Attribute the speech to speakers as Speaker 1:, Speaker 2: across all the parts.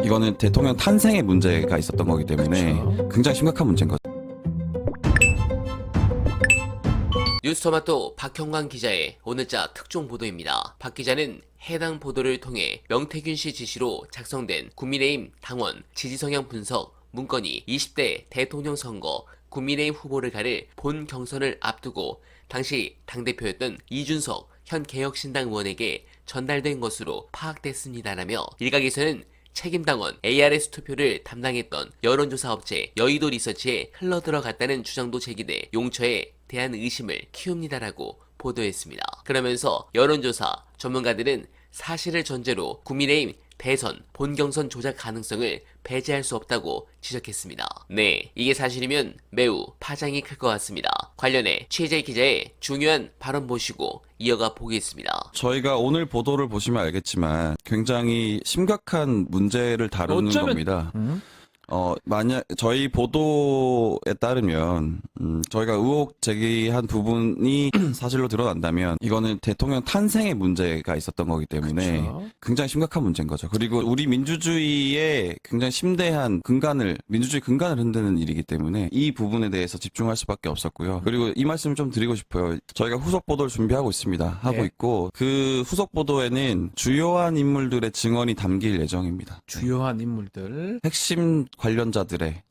Speaker 1: 이거는 대통령 탄생의 문제가 있었던 거기 때문에
Speaker 2: 그렇죠.
Speaker 1: 굉장히 심각한 문제인 거죠.
Speaker 3: 뉴스토마토 박형광 기자의 오늘자 특종 보도입니다. 박 기자는 해당 보도를 통해 명태균 씨 지시로 작성된 국민의힘 당원 지지 성향 분석 문건이 20대 대통령 선거 국민의힘 후보를 가릴 본 경선을 앞두고 당시 당대표였던 이준석 현 개혁신당 의원에게 전달된 것으로 파악됐습니다라며 일각에서는 책임당원 ARS 투표를 담당했던 여론조사 업체 여의도 리서치에 흘러들어갔다는 주장도 제기돼 용처에 대한 의심을 키웁니다라고 보도했습니다. 그러면서 여론조사 전문가들은 사실을 전제로 국민의힘 대선 본경선 조작 가능성을 배제할 수 없다고 지적했습니다. 네, 이게 사실이면 매우 파장이 클 것 같습니다. 관련해 취재 기자의 중요한 발언 보시고 이어가 보겠습니다.
Speaker 1: 저희가 오늘 보도를 보시면 알겠지만 굉장히 심각한 문제를 다루는 겁니다. 만약 저희 보도에 따르면 저희가 의혹 제기한 부분이 사실로 드러난다면 이거는 대통령 탄생의 문제가 있었던 거기 때문에
Speaker 2: 그쵸.
Speaker 1: 굉장히 심각한 문제인 거죠. 그리고 우리 민주주의의 굉장히 심대한 민주주의 근간을 흔드는 일이기 때문에 이 부분에 대해서 집중할 수밖에 없었고요. 그리고 이 말씀을 좀 드리고 싶어요. 저희가 후속 보도를 준비하고 있습니다. 하고
Speaker 2: 네.
Speaker 1: 있고 그 후속 보도에는 주요한 인물들의 증언이 담길 예정입니다.
Speaker 2: 주요한 인물들.
Speaker 1: 핵심 관련자들의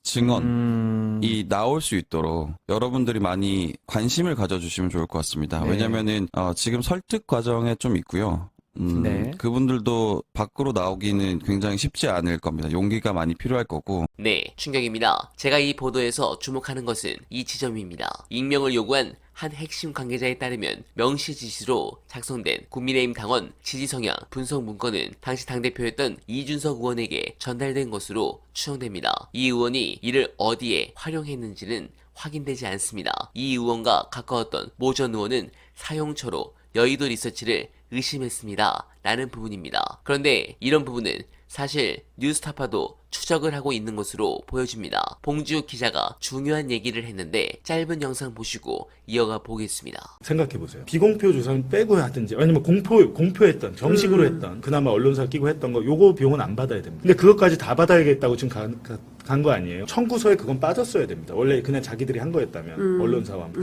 Speaker 1: 증언이 나올 수 있도록 여러분들이 많이 관심을 가져주시면 좋을 것 같습니다.
Speaker 2: 네.
Speaker 1: 왜냐면은 지금 설득 과정에 좀 있고요.
Speaker 2: 네.
Speaker 1: 그분들도 밖으로 나오기는 굉장히 쉽지 않을 겁니다. 용기가 많이 필요할 거고.
Speaker 3: 네, 충격입니다. 제가 이 보도에서 주목하는 것은 이 지점입니다. 익명을 요구한 한 핵심 관계자에 따르면 명시 지시로 작성된 국민의힘 당원 지지 성향 분석 문건은 당시 당대표였던 이준석 의원에게 전달된 것으로 추정됩니다. 이 의원이 이를 어디에 활용했는지는 확인되지 않습니다. 이 의원과 가까웠던 모 전 의원은 사용처로 여의도 리서치를 의심했습니다. 라는 부분입니다. 그런데 이런 부분은 사실 뉴스타파도 추적을 하고 있는 것으로 보여집니다. 봉지욱 기자가 중요한 얘기를 했는데 짧은 영상 보시고 이어가 보겠습니다.
Speaker 4: 생각해보세요. 비공표 조사는 빼고 하든지 아니면 공표했던 정식으로 했던 그나마 언론사 끼고 했던 거 요거 비용은 안 받아야 됩니다. 근데 그것까지 다 받아야겠다고 지금 간 거 아니에요. 청구서에 그건 빠졌어야 됩니다. 원래 그냥 자기들이 한 거였다면 언론사와 함께.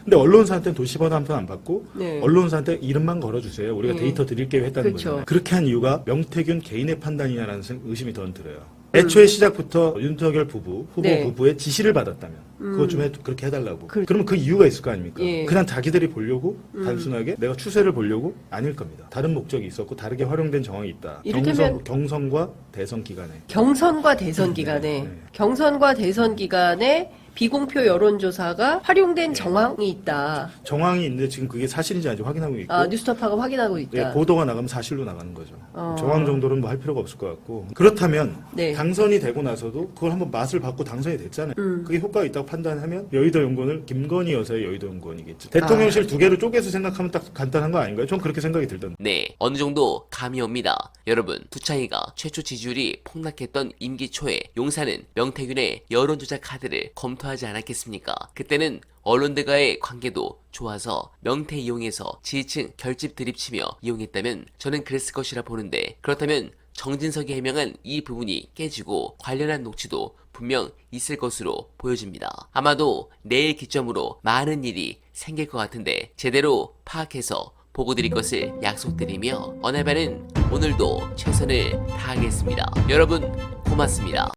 Speaker 4: 근데 언론사한테는 도시번 한 편 안 받고
Speaker 5: 네.
Speaker 4: 언론사한테 이름만 걸어주세요. 우리가
Speaker 5: 네.
Speaker 4: 데이터 드릴게요 했다는
Speaker 5: 그렇죠.
Speaker 4: 거잖아요. 그렇게 한 이유가 명태균 개인의 판단이냐라는 의심이 더 들어요. 애초에 시작부터 윤석열 후보
Speaker 5: 네.
Speaker 4: 부부의 지시를 받았다면 그것 좀 그렇게 해달라고.
Speaker 5: 그-
Speaker 4: 그러면 그 이유가 있을 거 아닙니까?
Speaker 5: 예.
Speaker 4: 그냥 자기들이 보려고 단순하게 내가 추세를 보려고 아닐 겁니다. 다른 목적이 있었고 다르게 활용된 정황이 있다.
Speaker 5: 이를테면-
Speaker 4: 경선과 대선 기간에.
Speaker 5: 경선과 대선 기간에
Speaker 4: 네.
Speaker 5: 경선과 대선 기간에 비공표 여론조사가 활용된 정황이 있다.
Speaker 4: 정황이 있는데 지금 그게 사실인지 아닌지 확인하고 있고
Speaker 5: 아, 뉴스타파가 확인하고 있다.
Speaker 4: 예, 보도가 나가면 사실로 나가는 거죠.
Speaker 5: 어.
Speaker 4: 정황 정도는 뭐 할 필요가 없을 것 같고 그렇다면
Speaker 5: 네.
Speaker 4: 당선이 되고 나서도 그걸 한번 맛을 받고 당선이 됐잖아요. 그게 효과가 있다고 판단하면 여의도 연구원을 김건희 여사의 여의도 연구원이겠죠. 대통령실 두 개로 쪼개서 생각하면 딱 간단한 거 아닌가요? 전 그렇게 생각이 들던데.
Speaker 3: 네, 어느 정도 감이 옵니다. 여러분, 부창희가 최초 지지율이 폭락했던 임기 초에 용사는 명태균의 여론조작 카드를 검토하지 않았겠습니까? 그때는 언론들과의 관계도 좋아서 명태 이용해서 지지층 결집 드립치며 이용했다면 저는 그랬을 것이라 보는데 그렇다면 정진석이 해명한 이 부분이 깨지고 관련한 녹취도 분명 있을 것으로 보여집니다. 아마도 내일 기점으로 많은 일이 생길 것 같은데 제대로 파악해서 보고 드릴 것을 약속드리며 어날바는 오늘도 최선을 다하겠습니다. 여러분 고맙습니다.